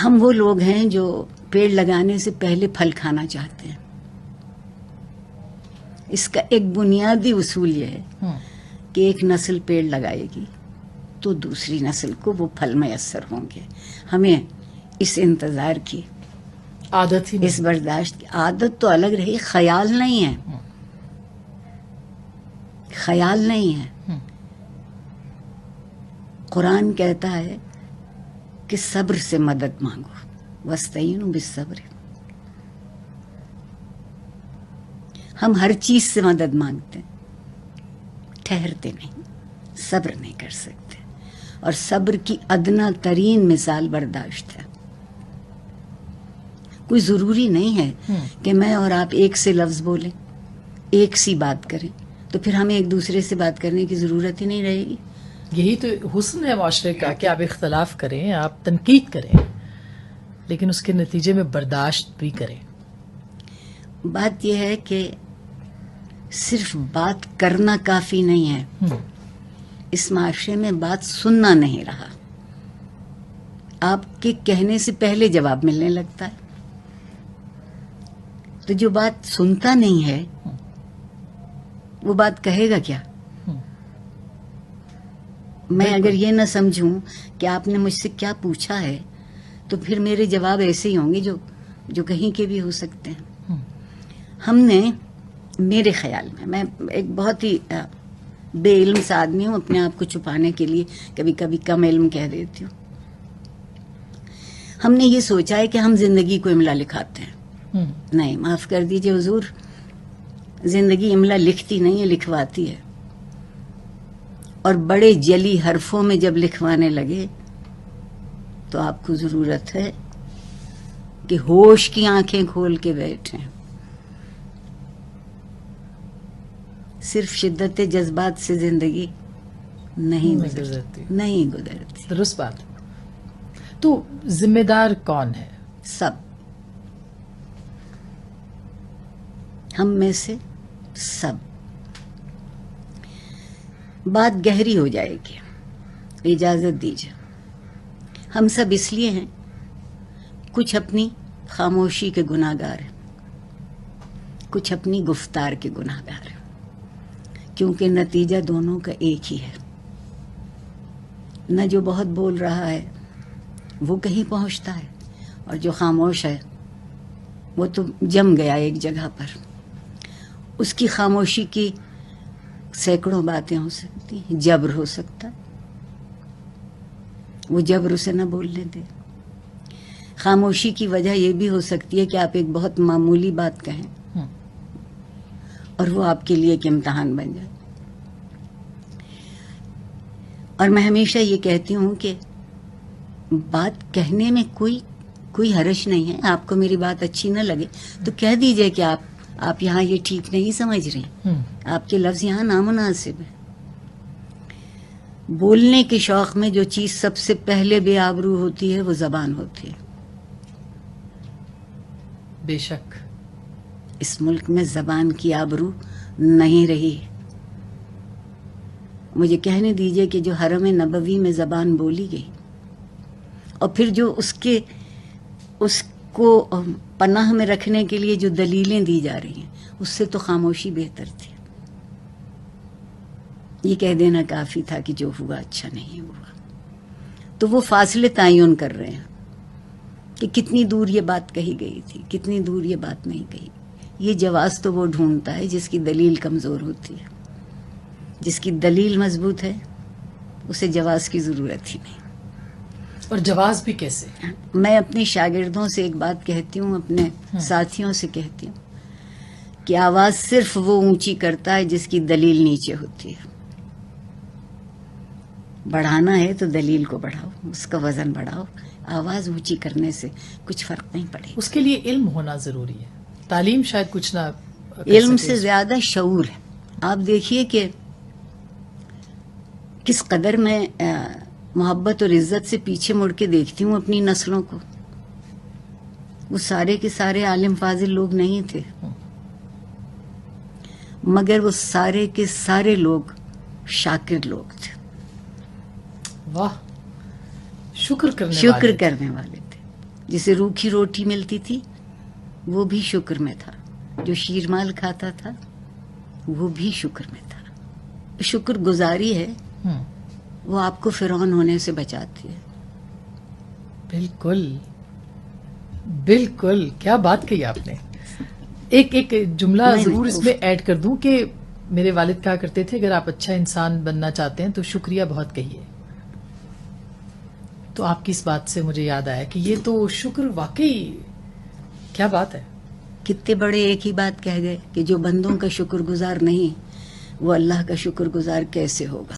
ہم وہ لوگ ہیں جو پیڑ لگانے سے پہلے پھل کھانا چاہتے ہیں. اس کا ایک بنیادی اصول یہ ہے کہ ایک نسل پیڑ لگائے گی تو دوسری نسل کو وہ پھل میسر ہوں گے. ہمیں اس انتظار کی عادت ہی نہیں. اس برداشت کی عادت تو الگ رہی، خیال نہیں ہے. خیال نہیں ہے. قرآن کہتا ہے کہ صبر سے مدد مانگو، واستعینوا بالصبر. ہم ہر چیز سے مدد مانگتے ہیں، ٹھہرتے نہیں، صبر نہیں کر سکتے. اور صبر کی ادنا ترین مثال برداشت ہے. کوئی ضروری نہیں ہے کہ میں اور آپ ایک سے لفظ بولیں، ایک سی بات کریں، تو پھر ہمیں ایک دوسرے سے بات کرنے کی ضرورت ہی نہیں رہے گی. یہی تو حسن ہے معاشرے کا کہ آپ اختلاف کریں، آپ تنقید کریں، لیکن اس کے نتیجے میں برداشت بھی کریں. بات یہ ہے کہ صرف بات کرنا کافی نہیں ہے. اس معاشرے میں بات سننا نہیں رہا. آپ کے کہنے سے پہلے جواب ملنے لگتا ہے. تو جو بات سنتا نہیں ہے وہ بات کہے گا کیا؟ میں اگر یہ نہ سمجھوں کہ آپ نے مجھ سے کیا پوچھا ہے تو پھر میرے جواب ایسے ہی ہوں گے جو کہیں کے بھی ہو سکتے ہیں. ہم نے، میرے خیال میں ایک بہت ہی بے علم سا آدمی ہوں، اپنے آپ کو چھپانے کے لیے کبھی کبھی کم علم کہہ دیتی ہوں. ہم نے یہ سوچا ہے کہ ہم زندگی کو املا لکھاتے ہیں. نہیں، معاف کر دیجئے حضور، زندگی املا لکھتی نہیں ہے، لکھواتی ہے. اور بڑے جلی حرفوں میں جب لکھوانے لگے تو آپ کو ضرورت ہے کہ ہوش کی آنکھیں کھول کے بیٹھیں. صرف شدت جذبات سے زندگی نہیں گزرتی. درست بات. تو ذمہ دار کون ہے؟ سب، ہم میں سے سب. بات گہری ہو جائے گی، اجازت دیجیے. ہم سب اس لیے ہیں، کچھ اپنی خاموشی کے گناہ گار ہیں، کچھ اپنی گفتار کے گناہ گار ہیں، کیونکہ نتیجہ دونوں کا ایک ہی ہے. نہ جو بہت بول رہا ہے وہ کہیں پہنچتا ہے، اور جو خاموش ہے وہ تو جم گیا ایک جگہ پر. اس کی خاموشی کی سینکڑوں باتیں ہو سکتی ہیں، جبر ہو سکتا ہے، وہ جبر اسے نہ بولنے دے. خاموشی کی وجہ یہ بھی ہو سکتی ہے کہ آپ ایک بہت معمولی بات کہیں اور وہ آپ کے لیے ایک امتحان بن جائے. اور میں ہمیشہ یہ کہتی ہوں کہ بات کہنے میں کوئی حرج نہیں ہے. آپ کو میری بات اچھی نہ لگے تو کہہ دیجئے کہ آپ یہاں یہ ٹھیک نہیں سمجھ رہے، آپ کے لفظ یہاں نامناسب ہیں. بولنے کے شوق میں جو چیز سب سے پہلے بے آبرو ہوتی ہے وہ زبان ہوتی ہے. بے شک. اس ملک میں زبان کی آبرو نہیں رہی. مجھے کہنے دیجئے کہ جو حرم نبوی میں زبان بولی گئی اور پھر جو اس کو پناہ میں رکھنے کے لیے جو دلیلیں دی جا رہی ہیں، اس سے تو خاموشی بہتر تھی. یہ کہہ دینا کافی تھا کہ جو ہوا اچھا نہیں ہوا. تو وہ فاصلے تعین کر رہے ہیں کہ کتنی دور یہ بات کہی گئی تھی، کتنی دور یہ بات نہیں کہی. یہ جواز تو وہ ڈھونڈتا ہے جس کی دلیل کمزور ہوتی ہے. جس کی دلیل مضبوط ہے اسے جواز کی ضرورت ہی نہیں. اور جواز بھی کیسے؟ میں اپنے شاگردوں سے ایک بات کہتی ہوں، اپنے ساتھیوں سے کہتی ہوں کہ آواز صرف وہ اونچی کرتا ہے جس کی دلیل نیچے ہوتی ہے. بڑھانا ہے تو دلیل کو بڑھاؤ، اس کا وزن بڑھاؤ. آواز اونچی کرنے سے کچھ فرق نہیں پڑے. اس کے لیے علم ہونا ضروری ہے. تعلیم شاید کچھ نہ علم سے زیادہ شعور ہے. آپ دیکھیے کہ کس قدر میں محبت اور عزت سے پیچھے مڑ کے دیکھتی ہوں اپنی نسلوں کو. وہ سارے کے سارے عالم فاضل لوگ نہیں تھے، مگر وہ سارے کے سارے لوگ شاکر لوگ تھے. واہ، شکر کرنے والے تھے. جسے روکھی روٹی ملتی تھی وہ بھی شکر میں تھا، جو شیرمال کھاتا تھا وہ بھی شکر میں تھا. شکر گزاری ہے وہ آپ کو فرعون ہونے سے بچاتی ہے. بالکل بالکل، کیا بات کہی آپ نے. ایک جملہ نہیں، ضرور اس میں ایڈ کر دوں کہ میرے والد کہا کرتے تھے اگر آپ اچھا انسان بننا چاہتے ہیں تو شکریہ بہت کہیے. تو آپ کی اس بات سے مجھے یاد آیا کہ یہ تو شکر واقعی کیا بات ہے. کتنے بڑے ایک ہی بات کہہ گئے کہ جو بندوں کا شکر گزار نہیں وہ اللہ کا شکر گزار کیسے ہوگا.